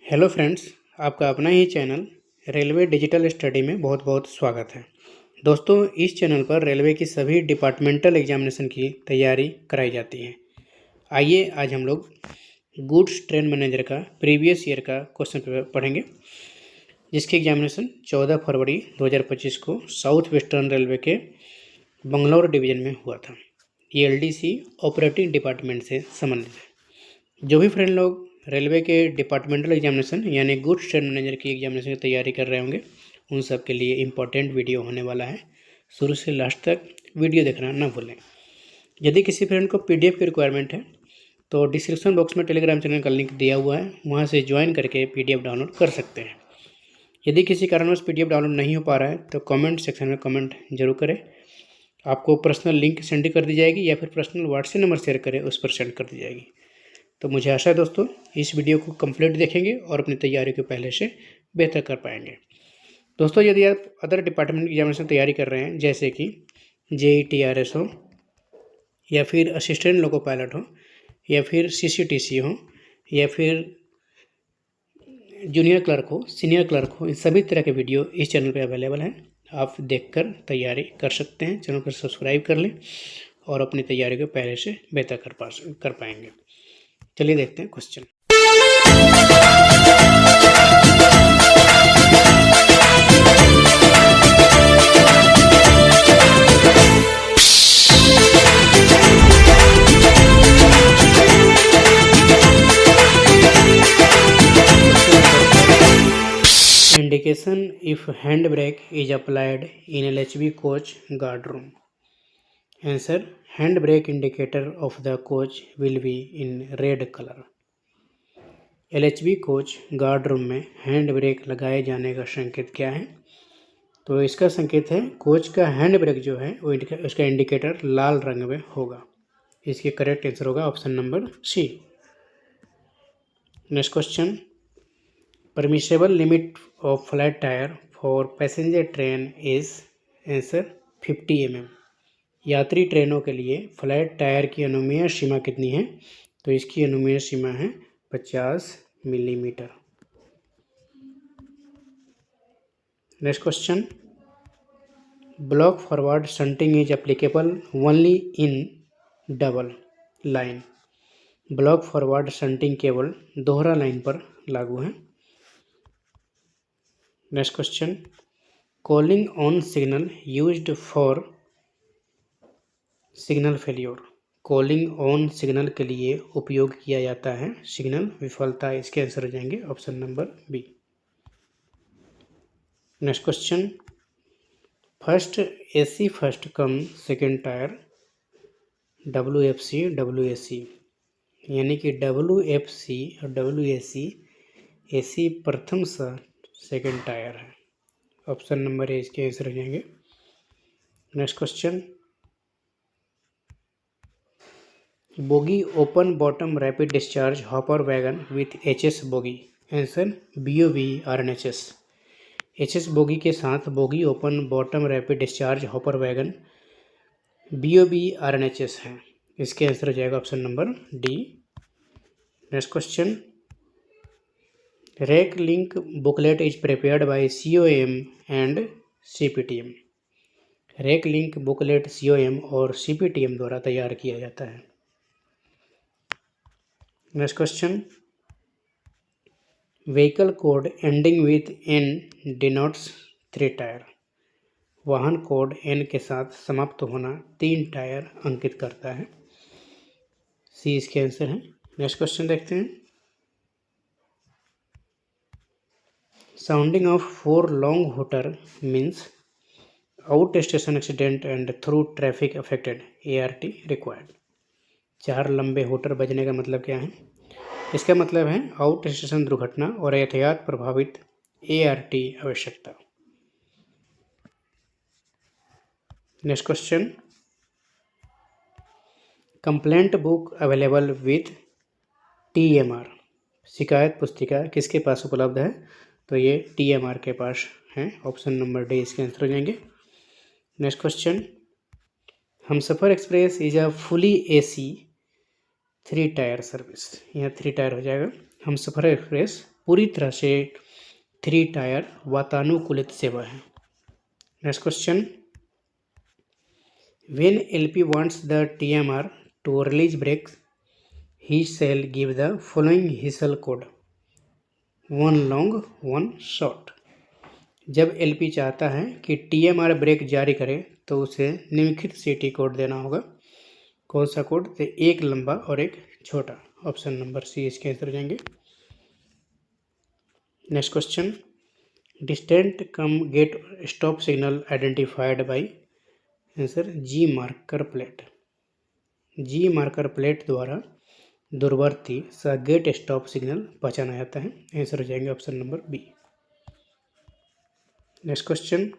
Hello friends, आपका अपना ही channel railway digital study में बहुत बहुत स्वागत है। दोस्तों, इस चैनल पर रेलवे की सभी डिपार्टमेंटल एग्जामिनेशन की तैयारी कराई जाती है। आइए आज हम लोग गुड्स ट्रेन मैनेजर का प्रीवियस ईयर का क्वेश्चन पेपर पढ़ेंगे, जिसकी एग्जामिनेशन 14 फरवरी 2025 को साउथ वेस्टर्न रेलवे के बंगलौर डिवीज़न में हुआ था। ये LDC ऑपरेटिंग डिपार्टमेंट से संबंधित है। जो भी फ्रेंड लोग रेलवे के डिपार्टमेंटल एग्जामिनेशन यानी गुड्स ट्रेन मैनेजर की एग्जामिनेशन की तैयारी कर रहे होंगे, उन सब के लिए इम्पोर्टेंट वीडियो होने वाला है। शुरू से लास्ट तक वीडियो देखना ना भूलें। यदि किसी फ्रेंड को PDF की रिक्वायरमेंट है तो डिस्क्रिप्शन बॉक्स में टेलीग्राम चैनल का लिंक दिया हुआ है, वहाँ से ज्वाइन करके PDF डाउनलोड कर सकते हैं। यदि किसी कारणवश PDF डाउनलोड नहीं हो पा रहा है तो कमेंट सेक्शन में कमेंट जरूर करें। आपको पर्सनल लिंक सेंड कर दी जाएगी या फिर पर्सनल व्हाट्सएप नंबर शेयर करें, उस पर सेंड कर दी जाएगी। तो मुझे आशा है दोस्तों इस वीडियो को कंप्लीट देखेंगे और अपनी तैयारी को पहले से बेहतर कर पाएंगे। दोस्तों, यदि आप अदर डिपार्टमेंट की एग्जामिनेशन तैयारी कर रहे हैं, जैसे कि JEE TRS हो या फिर असिस्टेंट लोको पायलट हो या फिर CCTC हो या फिर जूनियर क्लर्क हो, सीनियर क्लर्क हो, इन सभी तरह के वीडियो इस चैनल पर अवेलेबल हैं। आप देखकर तैयारी कर सकते हैं। चैनल को सब्सक्राइब कर लें और अपनी तैयारी को पहले से बेहतर कर पाएंगे। चलिए देखते हैं question. Indication if hand brake is applied in LHB coach guard room. Answer, hand brake indicator of the coach will be in red colour. LHB coach guard room में हैंड ब्रेक लगाए जाने का संकेत क्या है? तो इसका संकेत है कोच का हैंड ब्रेक जो है वो उसका इंडिकेटर लाल रंग में होगा। इसके करेक्ट आंसर होगा option number C। Next question, permissible limit of flat tyre for passenger train is. Answer, 50 mm। यात्री ट्रेनों के लिए फ्लैट टायर की अनुमेय सीमा कितनी है? तो इसकी अनुमेय सीमा है 50 millimetre. Next question, block forward shunting is applicable only in double line. Block forward shunting केवल दोहरा लाइन पर लागू है। Next question, calling on signal used for signal failure. Calling on signal के लिए उपयोग किया जाता है सिग्नल विफलता। इसके आंसर हो जाएंगे option number B। Next question, first AC first come second tyre WFC WAC, यानी कि WFC और WAC AC प्रथम सेकेंड टायर है। ऑप्शन नंबर A इसके आंसर हो जाएंगे। Next question, bogie open bottom rapid discharge hopper wagon with HS bogie. Answer, BOB RNHS। HS bogie के साथ bogie open bottom rapid discharge hopper wagon BOB RNHS है। इसके answer हो जाएगा option number D। Next question, rack link booklet is prepared by COM and CPTM। Rack link booklet COM और CPTM द्वारा तैयार किया जाता है। Next question, vehicle code ending with N denotes 3 tyre. वाहन कोड N के साथ समाप्त होना 3 टायर अंकित करता है। C इसके आंसर है। नेक्स्ट क्वेश्चन देखते हैं, sounding of 4 long hooter means out station accident and through traffic affected ART required. 4 लंबे हूटर बजने का मतलब क्या है? इसका मतलब है आउट स्टेशन दुर्घटना और यातायात प्रभावित ART आवश्यकता। Next question, complaint book available with TMR। शिकायत पुस्तिका किसके पास उपलब्ध है? तो ये TMR के पास है। ऑप्शन नंबर D इसके आंसर हो जाएंगे। Next question, Humsafar express is a fully AC 3 tyre service. यहाँ 3 टायर हो जाएगा। हमसफर एक्सप्रेस पूरी तरह से 3 टायर वातानुकूलित सेवा है। Next question, when LP wants the TMR to release brakes, he shall give the following HISL code, one long one short। जब LP चाहता है कि TMR ब्रेक जारी करे तो उसे निम्नलिखित CT कोड देना होगा। कौन सा कोड? तो एक लंबा और एक छोटा। ऑप्शन नंबर सी इसके आंसर हो जाएंगे। Next question, distant cum gate stop signal identified by answer G marker plate. G marker plate द्वारा दूरवर्ती सा गेट स्टॉप सिग्नल पहचाना जाता है। आंसर हो जाएंगे option number B. Next question,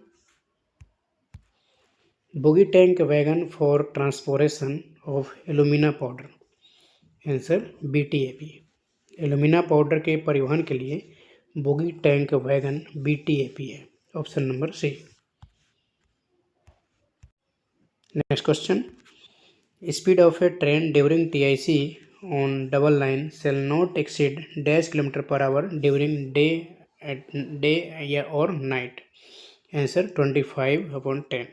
bogie tank wagon for transportation of alumina powder. Answer BTAP। Alumina powder के परिवहन के लिए बोगी टैंक वैगन BTAP है। Option number C. Next question, speed of a train during TIC on double line shall not exceed dash kilometre per hour during day या और night. Answer 25/10।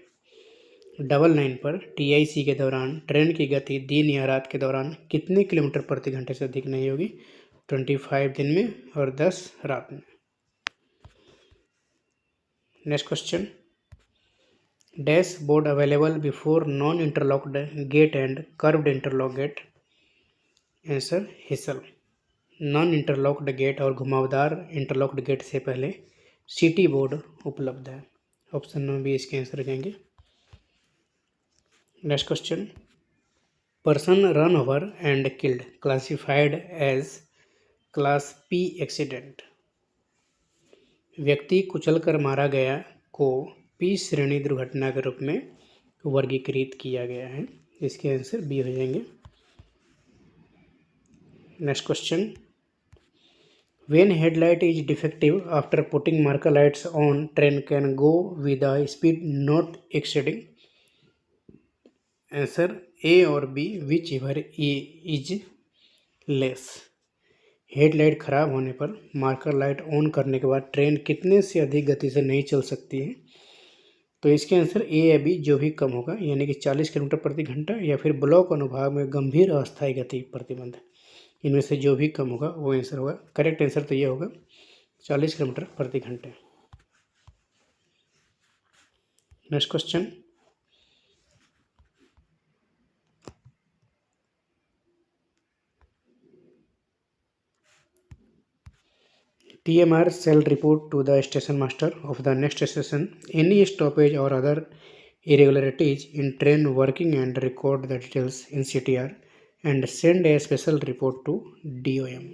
Double line पर TIC के दौरान train की गति दिन या रात के दौरान कितने किलोमीटर प्रति घंटे से अधिक नहीं होगी? 25 दिन में और 10 रात में। Next question, dashboard available before non interlocked gate and curved interlock gate. Answer whistle. Non interlocked gate और घुमावदार इंटरलॉक्ड गेट से पहले CT बोर्ड उपलब्ध है। ऑप्शन नंबर बी इसके आंसर हो जाएंगे। Next question, person run over and killed classified as class P accident. व्यक्ति कुचलकर मारा गया को P श्रेणी दुर्घटना के रूप में वर्गीकृत किया गया है। इसके आंसर बी हो जाएंगे। Next question, when headlight is defective after putting marker lights on train can go with a speed not exceeding. Answer a और b, whichever is less. Headlight खराब होने पर मार्कर लाइट ऑन करने के बाद train कितने से अधिक गति से नहीं चल सकती है? तो इसके आंसर ए या बी, जो भी कम होगा, यानी कि 40 किलोमीटर प्रति घंटा या फिर ब्लॉक अनुभाग में गंभीर अस्थायी गति प्रतिबंध। इनमें से जो भी कम होगा वो आंसर होगा। करेक्ट आंसर तो ये होगा 40 किलोमीटर प्रति घंटे। Next question, TMR shall report to the station master of the next station any stoppage or other irregularities in train working and record the details in CTR and send a special report to DOM।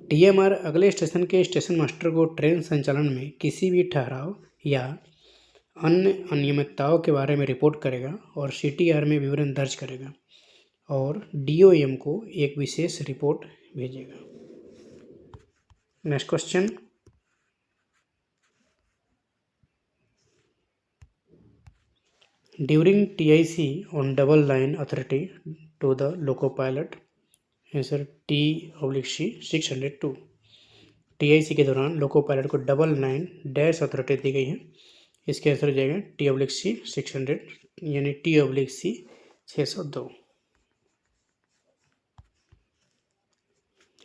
TMR अगले station के station master को train संचालन में किसी भी ठहराव या अन्य अनियमितताओं के बारे में रिपोर्ट करेगा और CTR में विवरण दर्ज करेगा और DOM को एक विशेष रिपोर्ट भेजेगा। Next question, during TIC on double line authority to the loco pilot. Answer T/C 602। TIC के दौरान लोको पायलट को डबल लाइन डैश अथॉरिटी दी गई है। इसके आंसर हो जाएगा T/C 600 यानी T/C 602।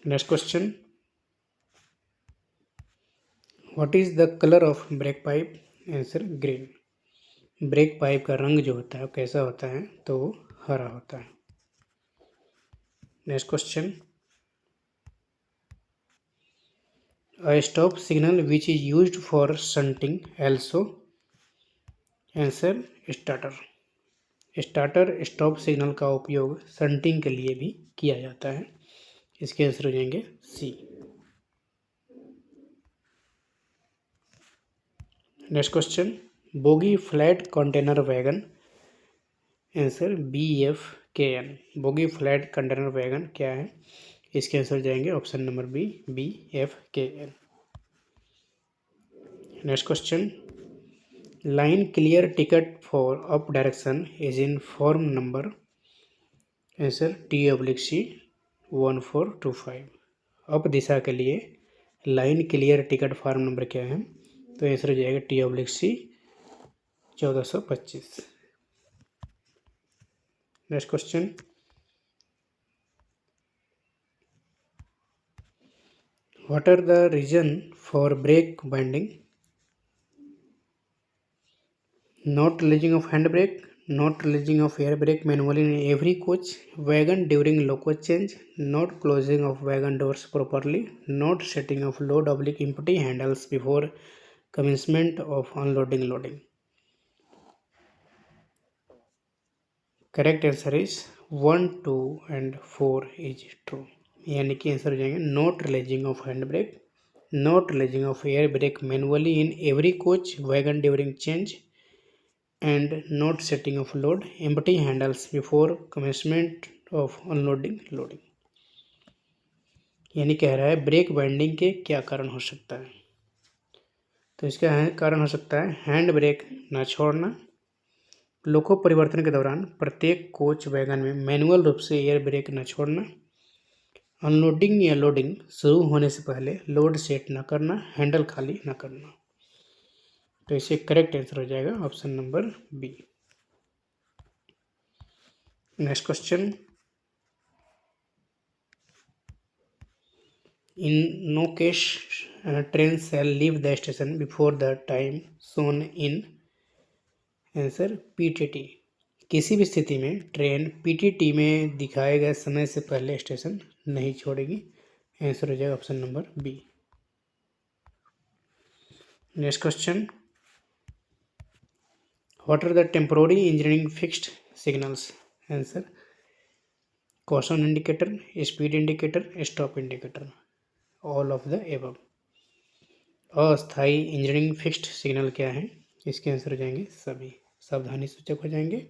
Next question, what is the colour of break pipe? Answer green. Break pipe का रंग जो होता है कैसा होता है? तो हरा होता है। Next question, a stop signal which is used for shunting also. Answer starter. Starter stop signal का उपयोग शंटिंग के लिए भी किया जाता है। इसके आंसर हो जाएंगे C. Next question, bogie flat container wagon. Answer BFKN। Bogie flat container wagon क्या है? इसके आंसर जाएंगे option number b, BFKN। Next question, line clear ticket for up direction is in form number. Answer T/C 1425। Up दिशा के लिए line clear ticket form number क्या है? तो आंसर हो जाएगा T/C 1425। Next question, what are the reason for brake binding? Not releasing of handbrake, not releasing of air brake manually in every coach, wagon during loco change, not closing of wagon doors properly, not setting of load/empty handles before commencement of unloading loading. Correct answer is 1, 2 and 4 is true. यानी कि answer हो जाएंगे not releasing of handbrake, not releasing of air brake manually in every coach, wagon during change, and not setting of load empty handles before commencement of unloading loading. यानी कह रहा है break binding के क्या कारण हो सकता है? तो इसका कारण हो सकता है हैंड ब्रेक ना छोड़ना, लोको परिवर्तन के दौरान प्रत्येक कोच वैगन में मैनुअल रूप से एयर ब्रेक न छोड़ना, अनलोडिंग या लोडिंग शुरू होने से पहले लोड सेट न करना, हैंडल खाली न करना। तो इसे करेक्ट आंसर हो जाएगा option number B. Next question, in no case train shall leave the station before the time shown in answer PTT। किसी भी स्थिति में ट्रेन PTT में दिखाए गए समय से पहले स्टेशन नहीं छोड़ेगी। आंसर हो जाएगा option number B. Next question, what are the temporary engineering fixed signals? Answer caution indicator, speed indicator, stop indicator, all of the above. अस्थायी इंजीनियरिंग फिक्स्ड सिग्नल क्या है? इसके आंसर हो जाएंगे सभी। सावधानी सूचक हो जाएंगे,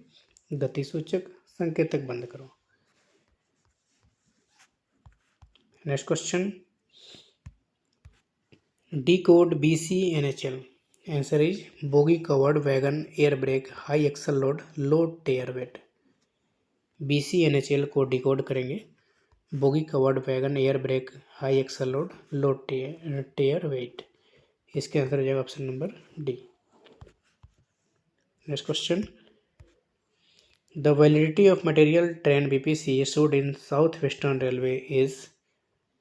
गति सूचक, संकेतक बंद करो। Next question, D code BCNHL। Answer is bogie covered wagon air brake high axle load low tare weight. BCNHL को डिकोड करेंगे bogie covered wagon air brake high axle load low tare weight. इसके answer हो जाएगा option number D. Next question, the validity of material train BPC issued in south western railway is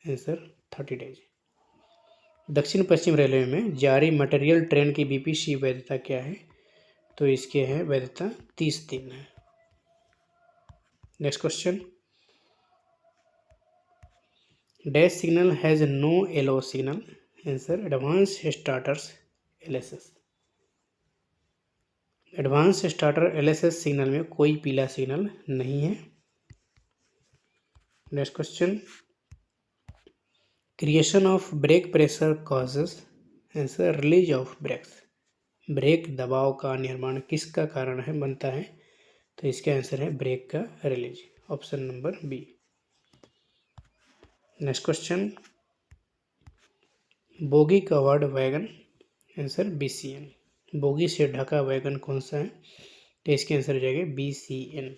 answer 30 days. दक्षिण पश्चिम railway में जारी material train की BPC वैधता क्या है? तो इसके है वैधता 30 दिन है। Next question, dash signal has no yellow signal? Answer advance starters LSS। Advance starter LSS signal में कोई पीला सिग्नल नहीं है। Next question, creation of brake pressure causes answer release of brakes. Brake दबाव का निर्माण किसका कारण है बनता है? तो इसका आंसर है ब्रेक का release, option number B. Next question, bogie covered wagon answer BCN। Bogie से ढका वैगन कौन सा है? तो इसके आंसर हो जाएगा BCN।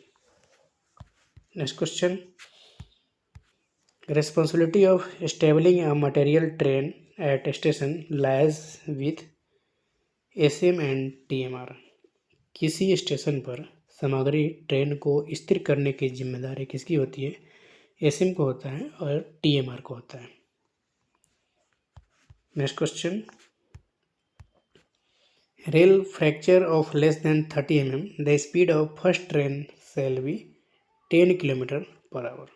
Next question, responsibility of stabling a material train at station lies with SM and TMR। किसी स्टेशन पर सामग्री ट्रेन को स्थिर करने की जिम्मेदारी किसकी होती है? SM को होता है और TMR को होता है। Next question, rail fracture of less than 30 mm the speed of first train shall be 10 km/h।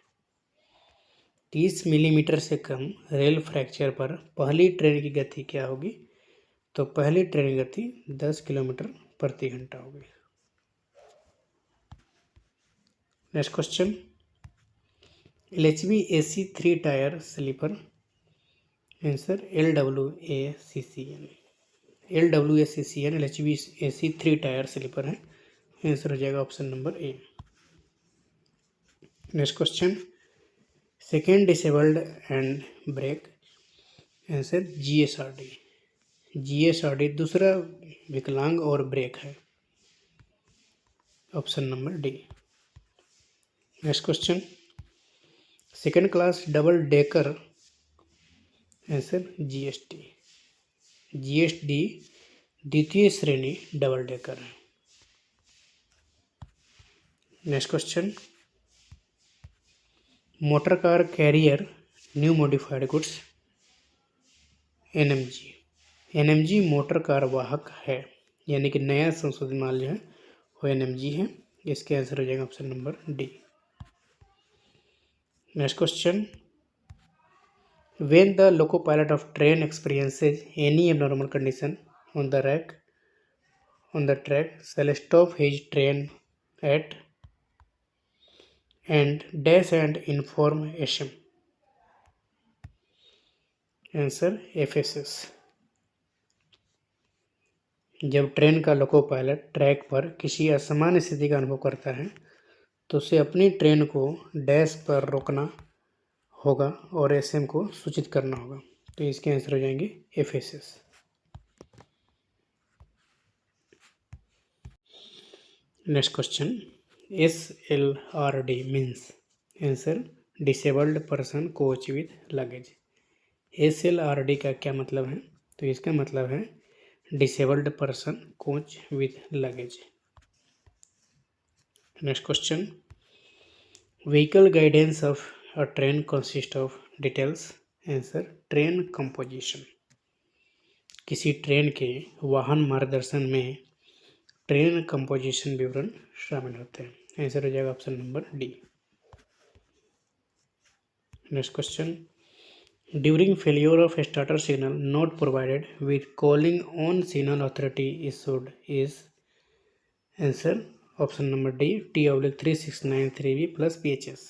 30 millimetre से कम रेल फ्रैक्चर पर पहली ट्रेन की गति क्या होगी? तो पहली ट्रेन की गति 10 किलोमीटर प्रति घंटा होगी। Next question, LHB AC 3 tier sleeper answer LWACCN। LWACCN LHB AC 3 tier sleeper है। आंसर हो जाएगा option number A. Next question, second disabled and brake answer GSRD। GSRD दूसरा विकलांग और ब्रेक है, option number D. Next question, second class double decker answer GST. GSD द्वितीय श्रेणी double decker है। Next question, motor car carrier new modified goods NMG. NMG motor car वाहक है, यानी कि नया संशोधित माल जो है वो एनएमजी है। इसके आंसर हो जाएगा option number D. Next question, when the loco pilot of train experiences any abnormal condition on the track shall stop his train at and dash and inform SM। Answer FSS। जब train का loco pilot track पर किसी असामान्य स्थिति का अनुभव करता है तो उसे अपनी ट्रेन को डैश पर रोकना होगा और SM को सूचित करना होगा। तो इसके आंसर हो जाएंगे FSS। Next question, SLRD means answer disabled person coach with luggage. SLRD का क्या मतलब है? तो इसका मतलब है disabled person coach with luggage. Next question, vehicle guidance of a train consist of details. Answer train composition. किसी ट्रेन के वाहन मार्गदर्शन में ट्रेन कंपोजिशन विवरण शामिल होते हैं। आंसर हो जाएगा option number D. Next question, during failure of starter signal not provided with calling on signal authority issued is. Answer option number D T/3693B + PHS।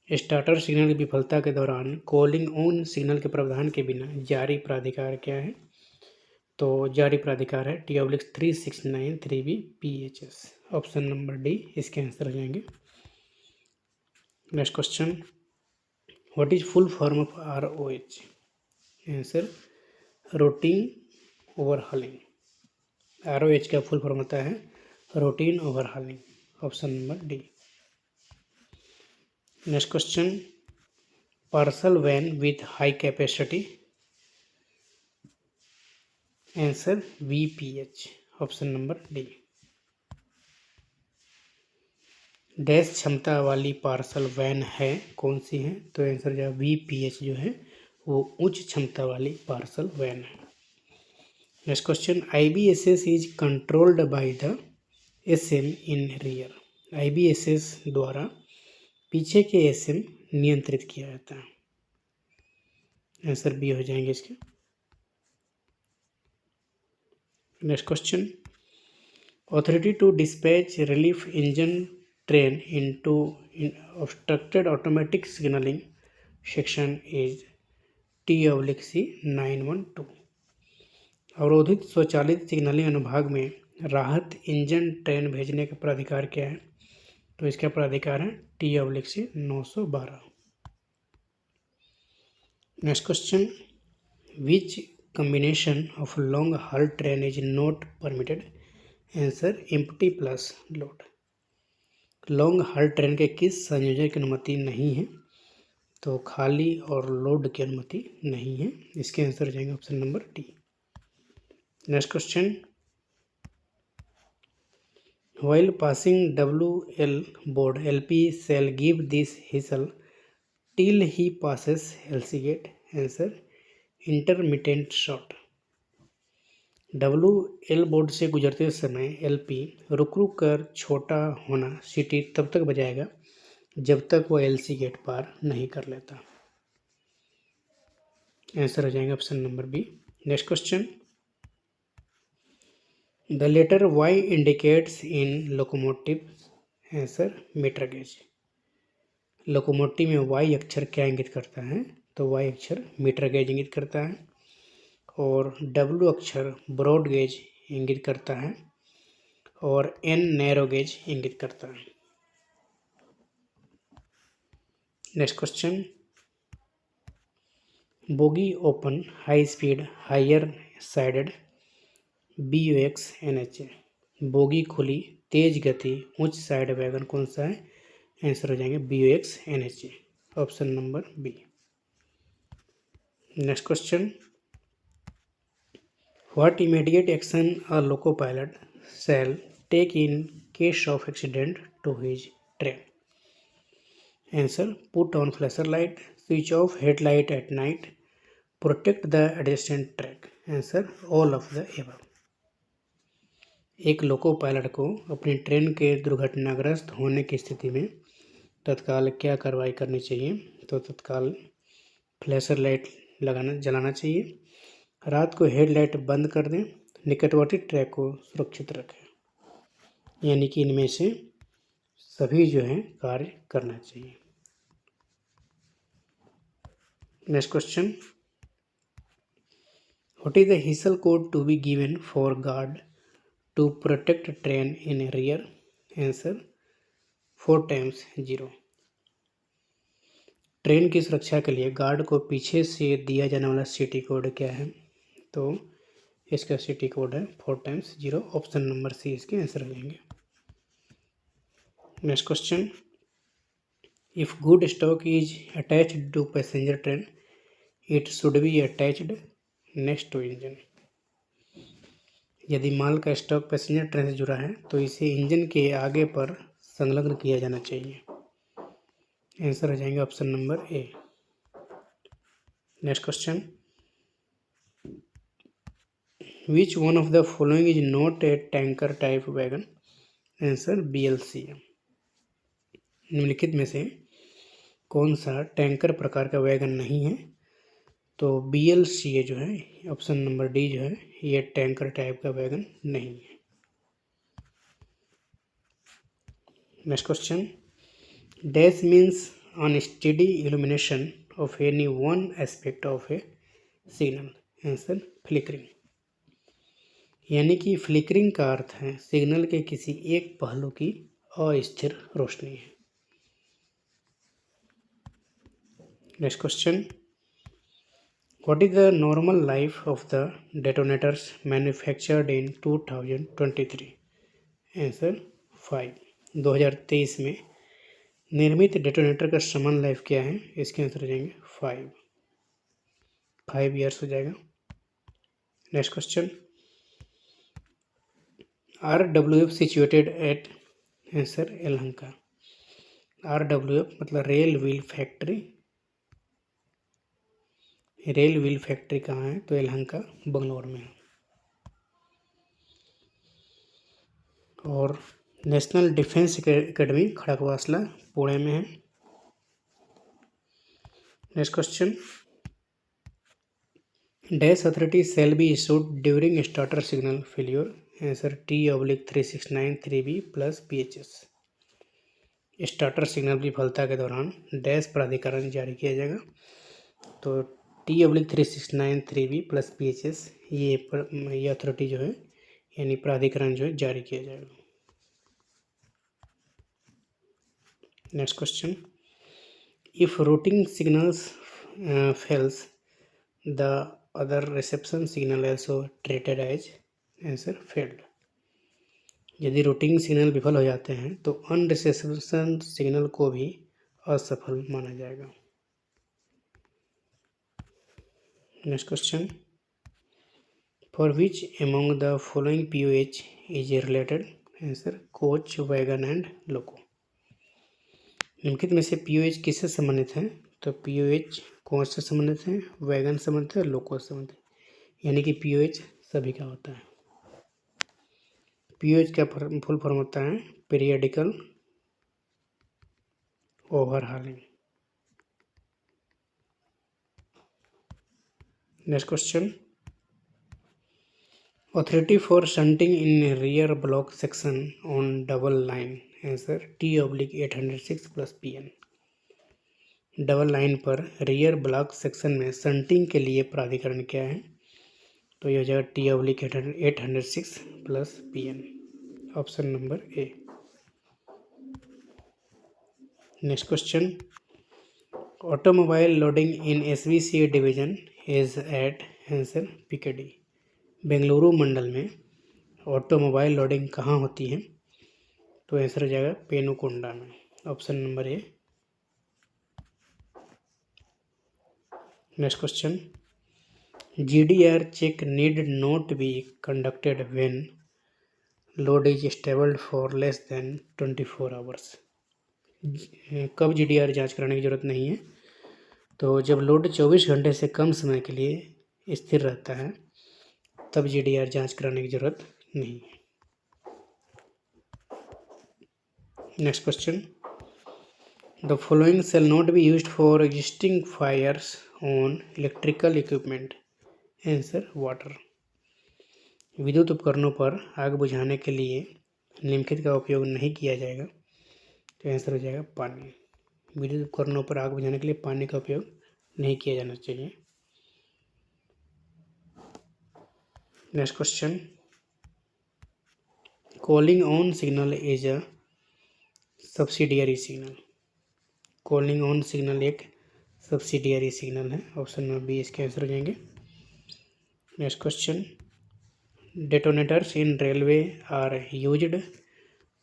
Starter signal की विफलता के दौरान कॉलिंग ऑन सिग्नल के प्रावधान के बिना जारी प्राधिकार क्या है? तो जारी प्राधिकार है T/3693B PHS। Option number D इसके आंसर हो जाएंगे। Next question, what is full form of ROH? Answer routine overhauling. ROH का फुल फॉर्म होता है routine overhauling. Option number D. Next question, parcel van with high capacity. Answer VPH। Option number D. Dash क्षमता वाली parcel van है, कौन सी है? तो answer जो VPH जो है वो उच्च क्षमता वाली पार्सल वैन है। Next question, IBSS is controlled by the SM in rear. IBSS द्वारा पीछे के SM नियंत्रित किया जाता है। आंसर बी हो जाएंगे इसके। Next question, authority to dispatch relief engine train into obstructed automatic signalling section is T/C 912। अवरोधित स्वचालित सिग्नलिंग अनुभाग में राहत इंजन ट्रेन भेजने का प्राधिकार क्या है? तो इसका प्राधिकार है T/C 912। Next question, which combination of long haul train is not permitted? Answer empty plus load. Long hall train के किस संयोजन की अनुमति नहीं है? तो खाली और लोड की अनुमति नहीं है। इसके आंसर हो जाएंगे option number D. Next question, while passing WL board LP shall give this whistle till he passes LC gate। Answer intermittent shot. WL board से गुजरते समय LP रुक रुक कर छोटा होना सीटी तब तक बजाएगा जब तक वो LC गेट पार नहीं कर लेता। आंसर हो जाएगा option number B. Next question, the letter Y indicates in locomotive. Answer metre gauge. Locomotive में Y अक्षर क्या इंगित करता है? तो Y अक्षर मीटर गेज इंगित करता है और W अक्षर ब्रॉड गेज इंगित करता है और N नैरो गेज इंगित करता है। Next question, bogie open high speed higher sided BUX NHA। Bogie खुली तेज गति उच्च साइड वैगन कौन सा है? आंसर हो जाएंगे BUX NHA। Option number B. Next question, what immediate action a loco pilot shall take in case of accident to his train? Answer, put on flasher light, switch off headlight at night, protect the adjacent track. Answer, all of the above. एक loco pilot को अपनी train के दुर्घटनाग्रस्त होने की स्थिति में तत्काल क्या कार्रवाई करनी चाहिए? तो तत्काल फ्लैशर लाइट जलाना चाहिए, रात को हेडलाइट बंद कर दें, निकटवर्ती ट्रैक को सुरक्षित रखें। यानी कि इनमें से सभी जो है कार्य करना चाहिए। Next question, what is the whistle code to be given for guard to protect train in rear? Answer, 4 times 0। ट्रेन की सुरक्षा के लिए गार्ड को पीछे से दिया जाने वाला सिटी कोड क्या है? तो इसका सिटी कोड है 4 times 0। ऑप्शन नंबर सी इसके आंसर हो जाएंगे। Next question, if good stock is attached to passenger train it should be attached next to engine. यदि माल का स्टॉक पैसेंजर ट्रेन से जुड़ा है तो इसे इंजन के आगे पर संलग्न किया जाना चाहिए। आंसर हो जाएंगे option number A. Next question, which one of the following is not a tanker type wagon? Answer, BLCM। निम्नलिखित में से कौन सा टैंकर प्रकार का वैगन नहीं है? तो BLCA जो है, ऑप्शन नंबर डी जो है, ये टैंकर टाइप का वैगन नहीं है। Next question, dash means unsteady illumination of any one aspect of A signal. Answer, flickering. यानी कि फ्लिकरिंग का अर्थ है सिग्नल के किसी एक पहलू की अस्थिर रोशनी है। Next question, what is the normal life of the detonators manufactured in 2023? Answer, 5। 2023 में निर्मित डेटोनेटर का समान लाइफ क्या है? इसके आंसर हो जाएंगे 5 ईयर्स हो जाएगा। Next question, RWF situated at? Answer, Yelahanka. RWF मतलब rail wheel factory. Rail wheel factory कहाँ है? तो यलहंका, बंगलौर में है। और national defence academy Khadakwasla, Pune में है। Next question, dash authority shall be issued during starter signal failure? Answer, T/369 3B + PHS। Starter signal विफलता के दौरान डैश प्राधिकरण जारी किया जाएगा। तो T/369 3B + PHS ये अथॉरिटी जो है यानी प्राधिकरण जो है जारी किया जाएगा। Next question, if routing signals fails the other reception signal also treated as? Answer, failed. यदि रूटिंग सिग्नल विफल हो जाते हैं तो अनरिसेप्शन सिग्नल को भी असफल माना जाएगा। Next question, for which among the following POH is related? Answer, coach, wagon and loco. निम्नलिखित में से POH किससे संबंधित है? तो POH कोच से संबंधित है, वैगन से संबंधित है, लोको से संबंधित है। यानी कि POH सभी का होता है। POH का फुल फॉर्म होता है periodical overhauling. Next question, authority for shunting in rear block section on double line? Answer, T/806 + PN। Double line पर रियर ब्लॉक सेक्शन में शंटिंग के लिए प्राधिकरण क्या है? तो यह हो जाएगा T/806 + PN। Option number A. Next question, automobile loading in SVCA division is at? Answer, PKD। Bengaluru मंडल में ऑटोमोबाइल लोडिंग कहाँ होती है? तो आंसर हो जाएगा पेनुकोंडा में। Option number A. Next question, GDR check need not be conducted when load is stable for less than 24 hours. कब GDR जांच कराने की ज़रूरत नहीं है? तो जब लोड 24 घंटे से कम समय के लिए स्थिर रहता है तब GDR जांच कराने की ज़रूरत नहीं है। Next question, the following shall not be used for existing fires on electrical equipment. Answer water. विद्युत उपकरणों पर आग बुझाने के लिए निम्नलिखित का उपयोग नहीं किया जाएगा। तो आंसर हो जाएगा पानी। विद्युत उपकरणों पर आग बुझाने के लिए पानी का उपयोग नहीं किया जाना चाहिए। Next question, calling on signal is a subsidiary signal. Calling on signal एक सब्सिडियरी सिग्नल है। ऑप्शन नंबर बी इसके आंसर हो जाएंगे। Next question, detonators in railway are used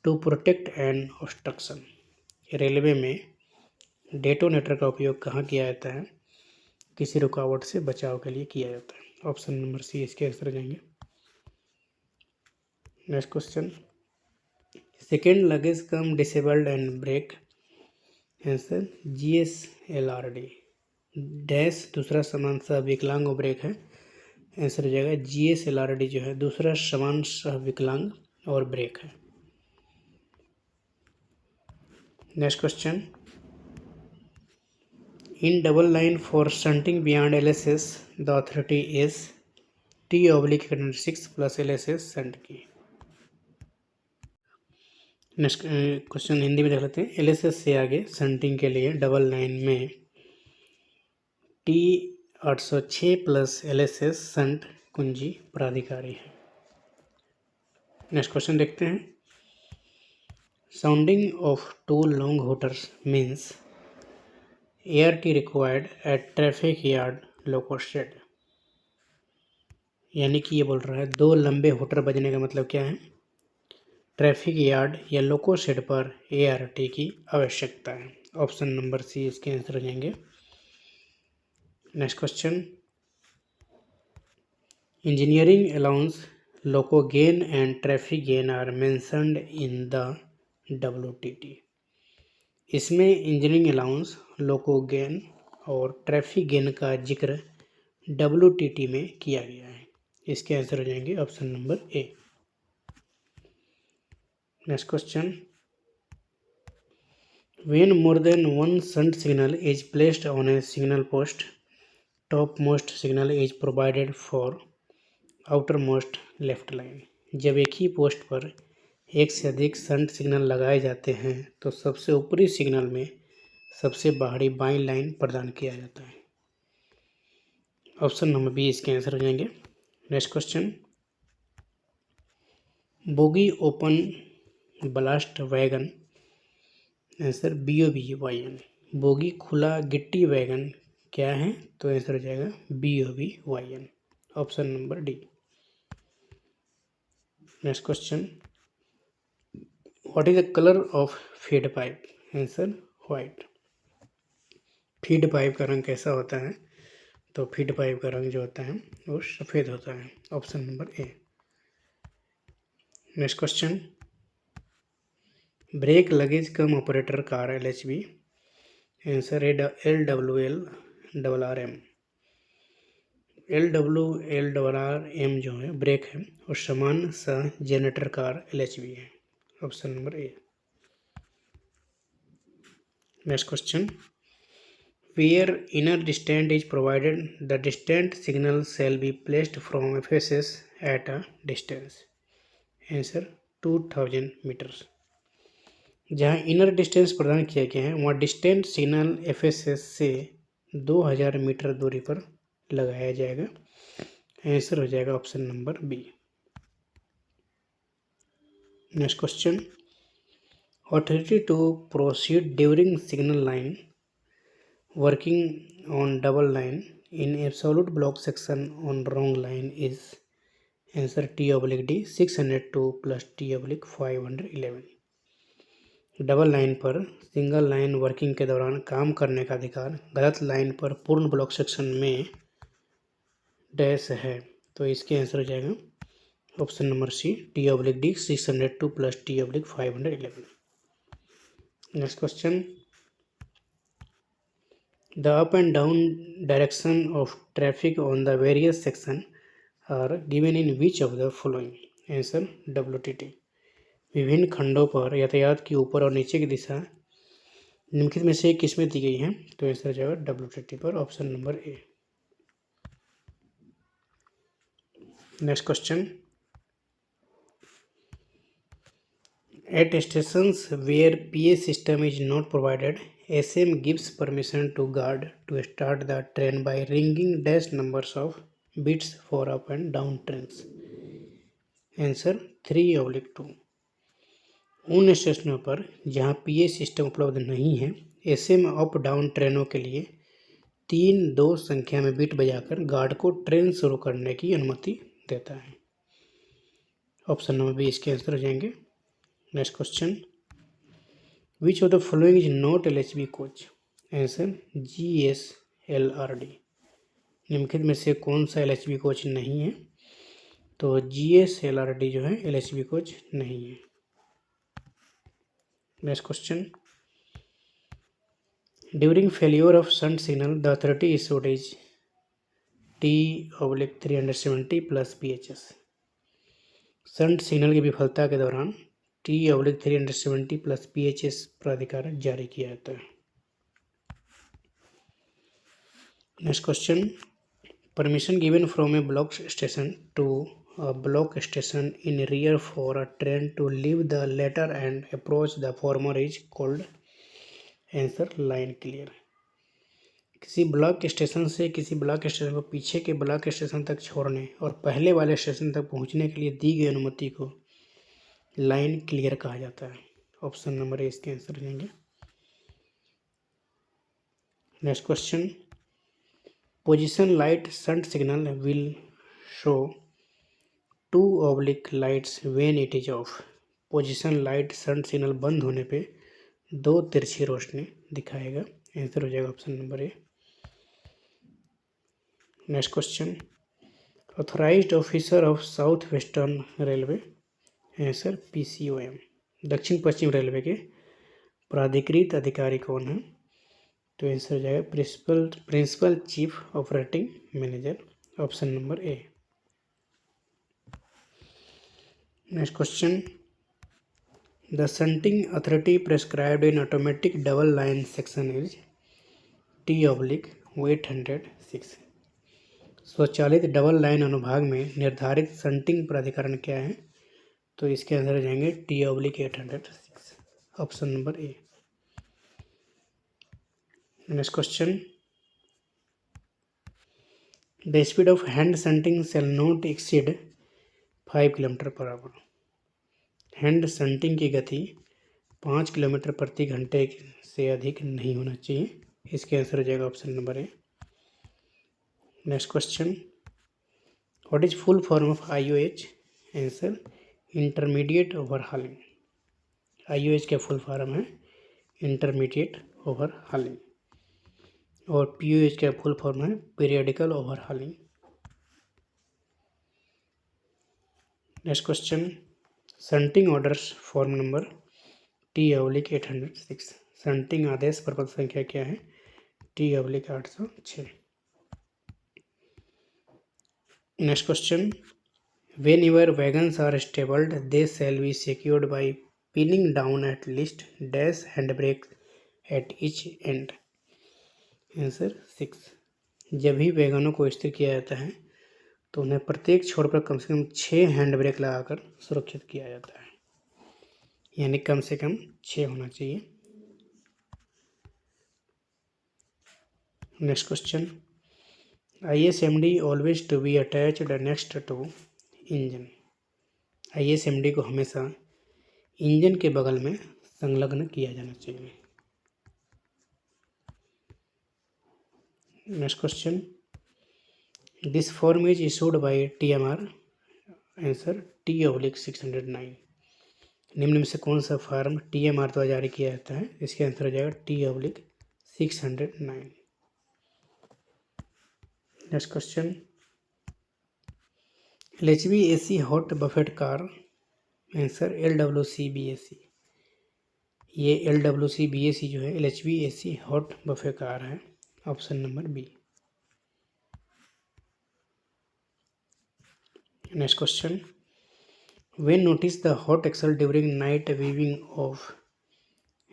to protect an obstruction. Railway में डेटोनेटर का उपयोग कहाँ किया जाता है? किसी रुकावट से बचाव के लिए किया जाता है। ऑप्शन नंबर सी इसके आंसर हो जाएंगे। Next question, second luggage cum disabled and brake. Answer GSLRD। Dash दूसरा समान सह विकलांग और ब्रेक है। आंसर हो जाएगा GSLRD जो है दूसरा समान सह विकलांग और ब्रेक है। Next question, in double line for shunting beyond LSS the authority is T/6 plus LSS shunt की। नेक्स्ट क्वेश्चन हिंदी में देख लेते हैं। LSS से आगे शंटिंग के लिए डबल लाइन में T806 प्लस LSS शंट कुंजी प्राधिकारी है। नेक्स्ट क्वेश्चन देखते हैं। Sounding of two long hooters means ART required at traffic yard loco shed. यानी कि ये बोल रहा है दो लंबे होटर बजने का मतलब क्या है? ट्रैफिक यार्ड या लोको शेड पर ART की आवश्यकता है। ऑप्शन नंबर सी इसके आंसर हो जाएंगे। Next question, engineering allowance loco gain and traffic gain are mentioned in the WTT। इसमें इंजीनियरिंग अलाउंस लोको गेन और ट्रैफिक गेन का जिक्र WTT में किया गया है। इसके आंसर हो जाएंगे option number A. Next question, when more than one shunt signal is placed on a signal post, topmost signal is provided for outermost left line। जब एक ही पोस्ट पर एक से अधिक शंट सिग्नल लगाए जाते हैं तो सबसे ऊपरी सिग्नल में सबसे बाहरी बाईं लाइन प्रदान किया जाता है। ऑप्शन नंबर बी इसके आंसर हो जाएंगे। Next question, bogie open blast wagon. Answer BOBYN। Bogie खुला गिट्टी वैगन क्या है? तो आंसर हो जाएगा BOBYN। Option number D. Next question, what is the colour of feed pipe? Answer white. Feed pipe का रंग कैसा होता है? तो फीड पाइप का रंग जो होता है वो सफ़ेद होता है। ऑप्शन नंबर ए। Next question, brake luggage cum operator car LHB। Answer LWLRRM। LWLRRM जो है ब्रेक है और समान सह जनरेटर कार LHB है। Option number A. Next question, where inner distance is provided the distant signal shall be placed from FSS at a distance। Answer 2000 metres. जहाँ inner distance प्रदान किया गया है वहाँ डिस्टेंट सिग्नल FSS से 2000 metre दूरी पर लगाया जाएगा। आंसर हो जाएगा option number B. Next question, authority to proceed during signal line working on double line in absolute block section on wrong line is. Answer T/D 602 plus T/511। Double line पर single line working के दौरान काम करने का अधिकार गलत line पर पूर्ण ब्लॉक सेक्शन में डैश है, तो इसके आंसर हो जाएगा option number C T/D 602 plus T/511। Next question, the up and down direction of traffic on the various section are given in which of the following? Answer WTT। विभिन्न खंडों पर यातायात की ऊपर और नीचे की दिशा निम्नलिखित में से किसमें दी गई है? तो आंसर हो जाएगा WTT पर, option number A. Next question, at stations where PA system is not provided, SM gives permission to guard to start the train by ringing dash numbers of beats for up and down trains. Answer 3/2। उन स्टेशनों पर जहां PA system उपलब्ध नहीं है, SM up down ट्रेनों के लिए 3-2 संख्या में बीट बजाकर गार्ड को ट्रेन शुरू करने की अनुमति देता है। ऑप्शन नंबर बी इसके आंसर हो जाएंगे। Next question, which of the following is not LHB coach? Answer GSLRD। निम्नलिखित में से कौन सा LHB कोच नहीं है? तो GSLRD जो है LHB कोच नहीं है। Next question, during failure of shunt signal the authority issued is T/370 plus PHS। Shunt signal की विफलता के दौरान T/370 प्लस PHS प्राधिकार जारी किया जाता है। Next question, permission given from a block station to a block station in rear for a train to leave the latter and approach the former is called? Answer line clear. किसी block station से किसी block station को पीछे के block station तक छोड़ने और पहले वाले स्टेशन तक पहुंचने के लिए दी गई अनुमति को लाइन क्लियर कहा जाता है। ऑप्शन नंबर ए इसके आंसर देंगे। Next question, position light shunt signal will show 2 lights when it is of. Position light shunt signal बंद होने पे 2 तिरछी रोशनी दिखाएगा। आंसर हो जाएगा option number A. Next question, authorised officer of south western railway? Answer PCOM। दक्षिण पश्चिम railway के प्राधिकृत अधिकारी कौन है? तो आंसर हो जाएगा principal chief operating manager. Option number A. Next question, the shunting authority prescribed in automatic double line section is T/806। स्वचालित डबल लाइन अनुभाग में निर्धारित शंटिंग प्राधिकरण क्या है? तो इसके आंसर हो जाएंगे T/806। Option number A. Next question, the speed of hand shunting shall not exceed 5 kilometre per our. Hand shunting की गति 5 किलोमीटर प्रति घंटे से अधिक नहीं होना चाहिए। इसके आंसर हो जाएगा option number A. Next question, what is full form of IOH? Answer intermediate overhauling. IOH का फुल फॉर्म है इंटरमीडिएट ओवरहॉलिंग और POH का फुल फॉर्म है periodical overhauling. Next question, shunting orders form number T/806। Shunting आदेश पर पद संख्या क्या है? T/806। Next question, when your wagons are stabled they shall be secured by pinning down at least dash hand brake at each and. Answer 6। जब भी वैगनों को स्थिर किया जाता है तो उन्हें प्रत्येक छोर पर कम से कम 6 हैंड ब्रेक लगाकर सुरक्षित किया जाता है, यानी कम से कम 6 होना चाहिए। Next question, ISMD always to be attached next to engine. ISMD को हमेशा इंजन के बगल में संलग्न किया जाना चाहिए। Next question, this form is issued by TMR। Answer T/609। निम्न में से कौन सा फॉर्म TMR द्वारा जारी किया जाता है? इसके आंसर हो जाएगा T/609। Next question, LHV-AC hot buffet car, answer LWC-BAC। ये LWC-BAC जो है LHV-AC हॉट बफे कार है, option number B. Next question, when notice the hot axle during night waving of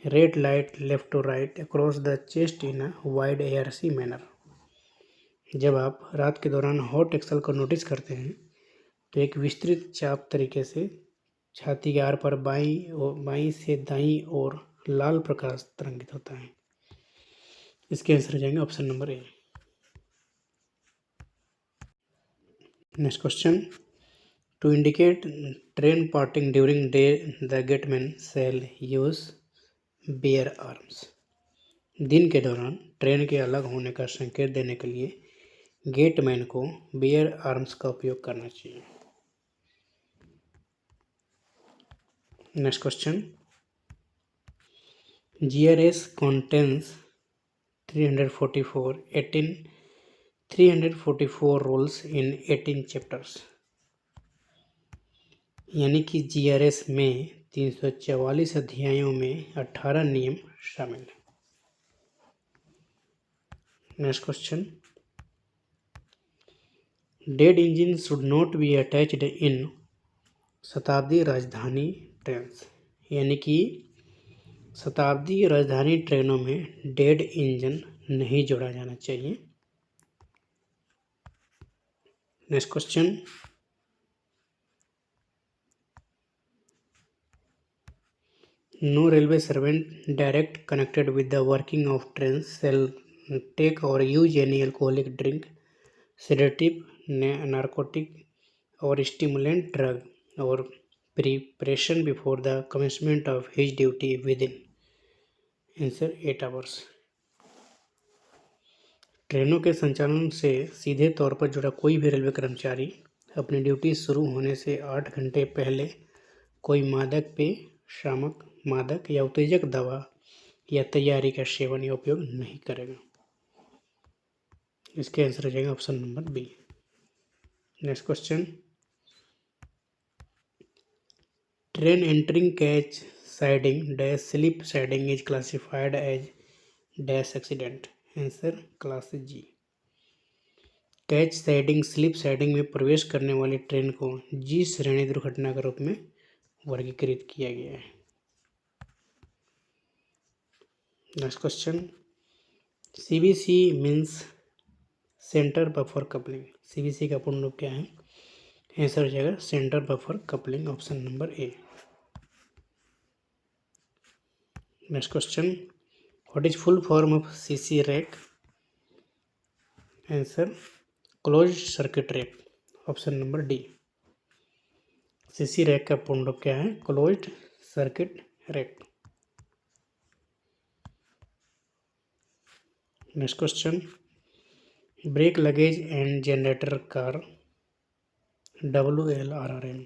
red light left to right across the chest in a wide एयरसी manner. जब आप रात के दौरान hot axle को notice करते हैं तो एक विस्तृत चाप तरीके से छाती के आर पर बाईं से दाईं ओर लाल प्रकाश तरंगित होता है। इसके आंसर हो जाएंगे option number A. Next question, to indicate train parting during day the gateman shall use bare arms. दिन के दौरान ट्रेन के अलग होने का संकेत देने के लिए गेटमैन को बेयर आर्म्स का उपयोग करना चाहिए। Next question, GRS contains 344 rules in 18 chapters। यानी कि GRS में 344 अध्यायों में 18 नियम शामिल हैं। Next question, dead engine should not be attached in Shatabdi Rajdhani trains. यानी कि शताब्दी राजधानी ट्रेनों में डेड इंजन नहीं जोड़ा जाना चाहिए। Next question, no railway servant directly connected with the working of train shall take और use any alcoholic drink, sedative, narcotic और स्टिमुलेंट ड्रग और preparation before the commencement of his duty within answer 8 hours. ट्रेनों के संचालन से सीधे तौर पर जुड़ा कोई भी रेलवे कर्मचारी अपनी ड्यूटी शुरू होने से 8 घंटे पहले कोई मादक पेय, शामक, मादक या उत्तेजक दवा या तैयारी का सेवन या उपयोग नहीं करेगा। इसके आंसर हो जाएगा option number B. Next question, train entering catch siding dash slip siding is classified as dash accident, answer class G. Catch siding slip siding में प्रवेश करने वाली ट्रेन को जी श्रेणी दुर्घटना के रूप में वर्गीकृत किया गया है। Next question, CBC means centre buffer coupling. CBC का पूर्ण रूप क्या है? आंसर हो जाएगा centre buffer coupling, option number A. Next question, what is full form of CC rack? Answer closed circuit rack, option number D. CC rack का पूर्ण रूप क्या है? Closed circuit rack. Next question, brake luggage and generator car WLRRM।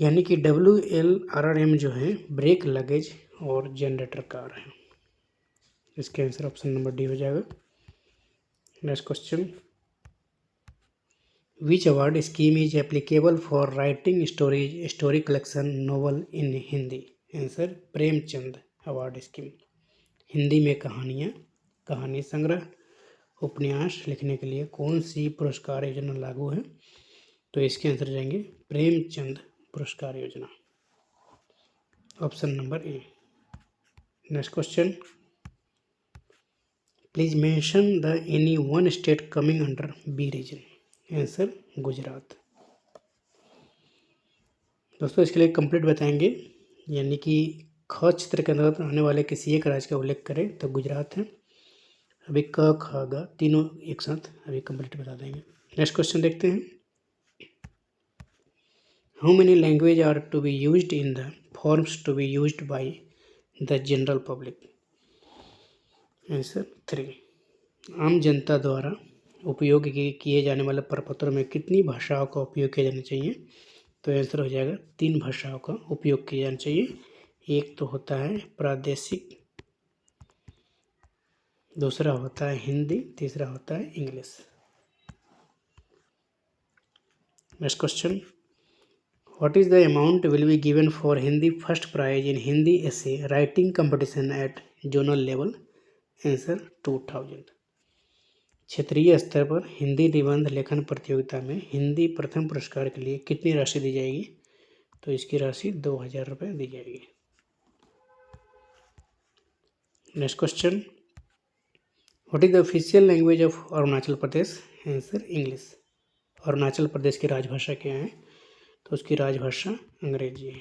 यानी कि WLRRM जो है brake luggage और जनरेटर कार है। इसके आंसर ऑप्शन नंबर डी हो जाएगा। Next question, which award scheme is applicable for writing story collection novel in Hindi? Answer Premchand award scheme. Hindi में कहानियाँ, कहानी संग्रह, उपन्यास लिखने के लिए कौन सी पुरस्कार योजना लागू है? तो इसके आंसर जाएंगे प्रेमचंद पुरस्कार योजना, option number A. Next question, please mention the any one state coming under B region. Answer Gujarat. दोस्तों इसके लिए कंप्लीट बताएंगे, यानी कि ख क्षेत्र के अंतर्गत आने वाले किसी एक राज्य का उल्लेख करें तो गुजरात है। अभी क ख ग तीनों एक साथ अभी कंप्लीट बता देंगे। नेक्स्ट क्वेश्चन देखते हैं, how many language are to be used in the forms to be used by the general public? Answer 3। आम जनता द्वारा उपयोग किए जाने वाले प्रपत्रों में कितनी भाषाओं का उपयोग किया जाना चाहिए? तो आंसर हो जाएगा 3 भाषाओं का उपयोग किया जाना चाहिए। एक तो होता है प्रादेशिक, दूसरा होता है हिंदी, तीसरा होता है English. Next question, what is the amount will be given for Hindi first prize in Hindi essay writing competition at zonal level? Answer 2000। क्षेत्रीय स्तर पर हिंदी निबंध लेखन प्रतियोगिता में हिंदी प्रथम पुरस्कार के लिए कितनी राशि दी जाएगी? तो इसकी राशि 2000 रुपये दी जाएगी। Next question, what is the official language of Arunachal Pradesh? Answer English. Arunachal Pradesh की राजभाषा क्या है? तो उसकी राजभाषा अंग्रेजी है।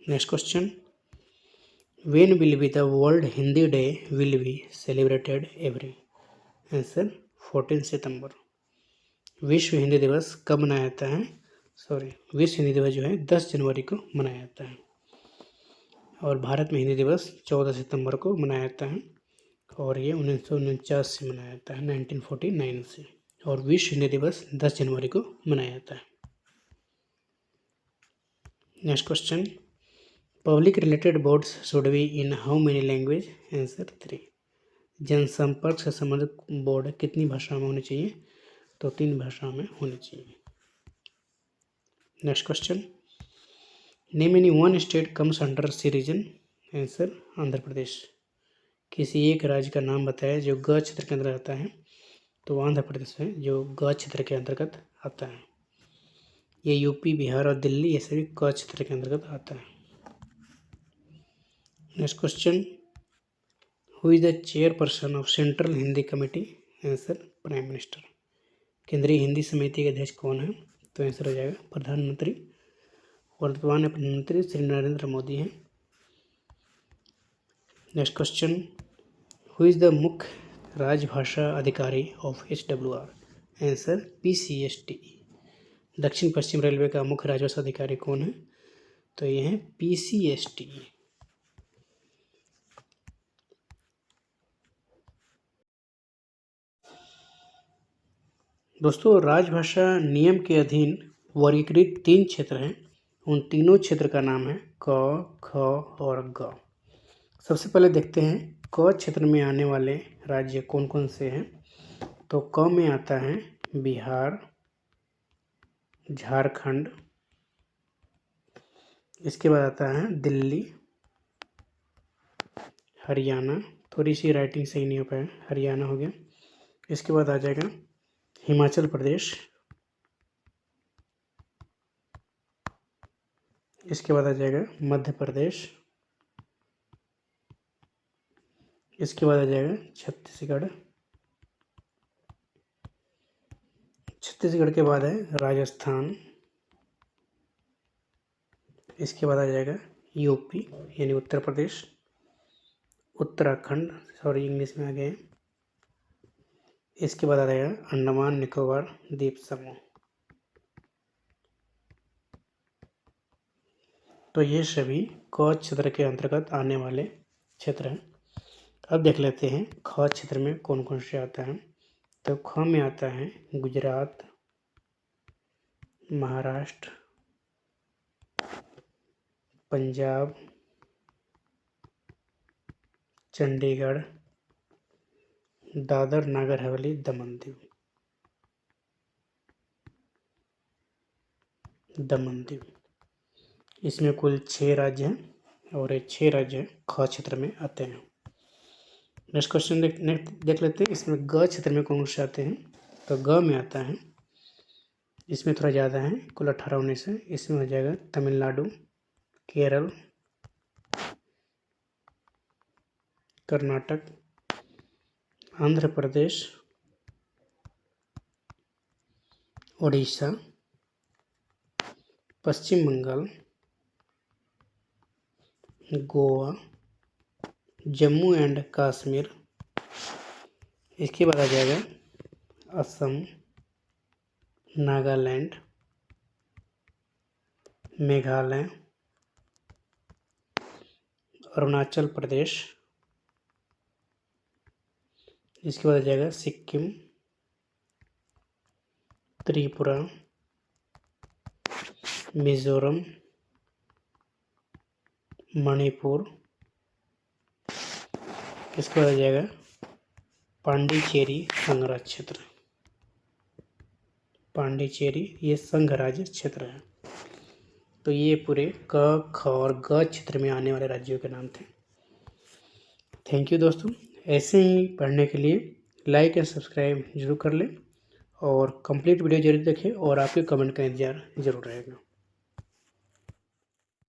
Next question, when will be the world Hindi day will be celebrated every? Answer 14 सितंबर। विश्व हिंदी दिवस कब मनाया जाता है? विश्व हिंदी दिवस जो है 10 जनवरी को मनाया जाता है और भारत में हिंदी दिवस 14 सितंबर को मनाया जाता है और ये 1949 से मनाया जाता है, 1949 से। और विश्व हिंदी दिवस 10 जनवरी को मनाया जाता है। Next question, public related boards should be in how many language? Answer 3। जनसंपर्क से संबंधित बोर्ड कितनी भाषाओं में होनी चाहिए? तो 3 भाषाओं में होनी चाहिए। Next question, name any one state comes under sea region? Answer Andhra Pradesh. किसी एक राज्य का नाम बताया जो ग क्षेत्र के अंतर्गत आता है, तो आंध्र प्रदेश है जो ग क्षेत्र के अंतर्गत आता है। ये यूपी, बिहार और दिल्ली ये सभी क क्षेत्र के अंतर्गत आता है। Next question, who is the chairperson of central Hindi committee? Answer prime minister. केंद्रीय हिंदी समिति के अध्यक्ष कौन है? तो आंसर हो जाएगा प्रधानमंत्री। वर्तमान प्रधानमंत्री श्री नरेंद्र मोदी हैं। Next question, who is the मुख्य राजभाषा अधिकारी ऑफ HWR? Answer PCST। दक्षिण पश्चिम रेलवे का मुख्य राजभाषा अधिकारी कौन है? तो ये है PCST। दोस्तों, राजभाषा नियम के अधीन वर्गीकृत 3 क्षेत्र हैं। उन तीनों क्षेत्र का नाम है क, ख और ग। सबसे पहले देखते हैं क क्षेत्र में आने वाले राज्य कौन कौन से हैं। तो क में आता है बिहार, झारखंड, इसके बाद आता है दिल्ली, हरियाणा, थोड़ी सी राइटिंग सही नहीं हो पाया, हरियाणा हो गया। इसके बाद आ जाएगा हिमाचल प्रदेश, इसके बाद आ जाएगा मध्य प्रदेश, इसके बाद आ जाएगा छत्तीसगढ़, छत्तीसगढ़ के बाद है राजस्थान, इसके बाद आ जाएगा यूपी यानी उत्तर प्रदेश, उत्तराखंड, इंग्लिश में आ गए, इसके बाद आ जाएगा अंडमान निकोबार द्वीप समूह। तो ये सभी क क्षेत्र के अंतर्गत आने वाले क्षेत्र हैं। अब देख लेते हैं ख क्षेत्र में कौन कौन से आता है। तो ख में आता है गुजरात, महाराष्ट्र, पंजाब, चंडीगढ़, दादर नागर हवेली, दमन दीव। इसमें कुल 6 राज्य हैं और ये 6 राज्य ख क्षेत्र में आते हैं। नेक्स्ट क्वेश्चन देख लेते हैं, इसमें ग क्षेत्र में कौन से आते हैं। तो ग में आता है, इसमें थोड़ा ज़्यादा है, कुल 18 होने से। इसमें हो जाएगा तमिलनाडु, केरल, कर्नाटक, आंध्र प्रदेश, उड़ीसा, पश्चिम बंगाल, गोवा, जम्मू एंड कश्मीर, इसके बाद आ जाएगा असम, नागालैंड, मेघालय, अरुणाचल प्रदेश, इसके बाद आ जाएगा सिक्किम, त्रिपुरा, मिजोरम, मणिपुर, इसके बाद आ जाएगा पांडिचेरी संघ राज्य क्षेत्र, पांडिचेरी ये संघ राज्य क्षेत्र है। तो ये पूरे क, ख और ग क्षेत्र में आने वाले राज्यों के नाम थे। थैंक यू दोस्तों। ऐसे ही पढ़ने के लिए लाइक एंड सब्सक्राइब जरूर कर लें और कंप्लीट वीडियो जरूर देखें और आपके कमेंट का इंतजार जरूर रहेगा।